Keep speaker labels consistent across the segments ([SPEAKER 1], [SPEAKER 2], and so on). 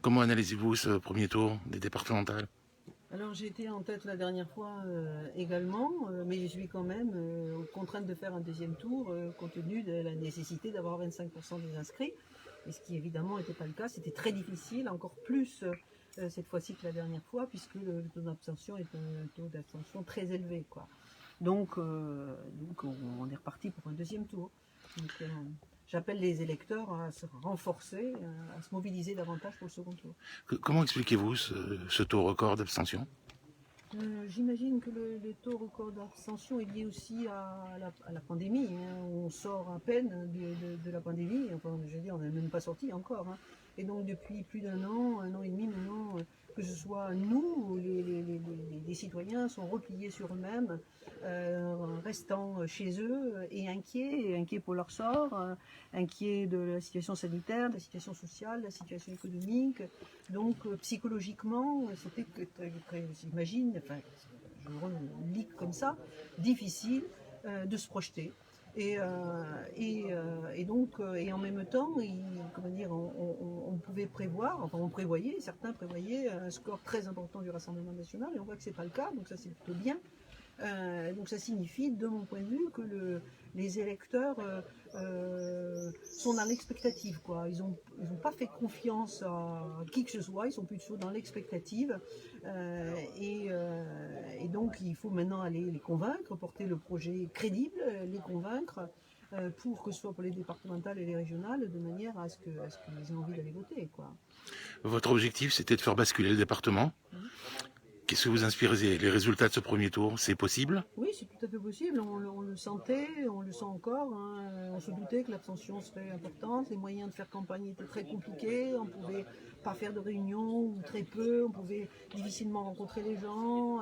[SPEAKER 1] Comment analysez-vous ce premier tour des départementales?
[SPEAKER 2] Alors j'ai été en tête la dernière fois également, mais je suis quand même contrainte de faire un deuxième tour compte tenu de la nécessité d'avoir 25% des inscrits, et ce qui évidemment n'était pas le cas. C'était très difficile, encore plus cette fois-ci que la dernière fois, puisque le taux d'abstention est un taux d'abstention très élevé, quoi. Donc on est reparti pour un deuxième tour. Donc, j'appelle les électeurs à se renforcer, à se mobiliser davantage pour le second tour.
[SPEAKER 1] Comment expliquez-vous ce taux record d'abstention?
[SPEAKER 2] J'imagine que le taux record d'abstention est lié aussi à la pandémie, hein. On sort à peine de la pandémie, enfin je veux dire on n'est même pas sorti encore, hein. Et donc depuis plus d'un an et demi maintenant, que ce soit nous, les citoyens sont repliés sur eux-mêmes, restant chez eux et inquiets pour leur sort, inquiets de la situation sanitaire, de la situation sociale, de la situation économique. Donc psychologiquement, c'était j'imagine, enfin, je le lis comme ça, difficile de se projeter. Et donc, et en même temps, comment dire, on pouvait prévoir, enfin on prévoyait, certains prévoyaient un score très important du Rassemblement national, et on voit que c'est pas le cas, donc ça c'est plutôt bien. Donc ça signifie, de mon point de vue, que les électeurs sont dans l'expectative, quoi. Ils ont pas fait confiance à qui que ce soit, ils sont plutôt dans l'expectative. Et donc il faut maintenant aller les convaincre, porter le projet crédible, les convaincre, pour que ce soit pour les départementales et les régionales, de manière à ce qu'ils aient envie d'aller voter, quoi.
[SPEAKER 1] Votre objectif, c'était de faire basculer le département. Qu'est-ce que vous inspirez les résultats de ce premier tour? C'est possible?
[SPEAKER 2] Oui, c'est tout à fait possible. On le sentait, on le sent encore, hein. On se doutait que l'abstention serait importante. Les moyens de faire campagne étaient très compliqués. On ne pouvait pas faire de réunions, ou très peu. On pouvait difficilement rencontrer les gens.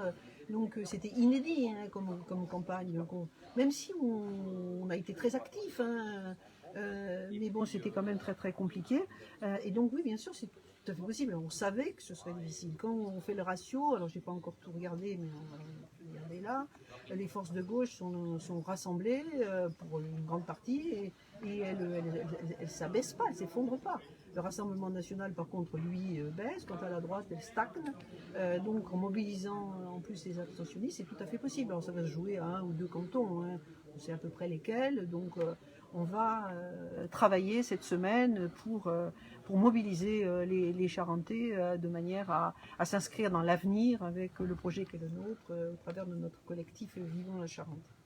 [SPEAKER 2] Donc c'était inédit, hein, comme campagne. Donc, même si on a été très actifs, hein, mais bon, c'était quand même très très compliqué. Et donc oui, bien sûr, c'est tout à fait possible. On savait que ce serait difficile. Quand on fait le ratio, alors j'ai pas encore tout regardé, mais on va regarder là, les forces de gauche sont rassemblées pour une grande partie, et elles s'abaissent pas, elles s'effondrent pas. Le Rassemblement national, par contre, lui, baisse. Quant à la droite, elle stagne. Donc, en mobilisant en plus les abstentionnistes, c'est tout à fait possible. Alors, ça va se jouer à un ou deux cantons, hein. On sait à peu près lesquels. Donc, on va travailler cette semaine pour mobiliser les Charentais de manière à s'inscrire dans l'avenir avec le projet qui est le nôtre au travers de notre collectif Vivons la Charente.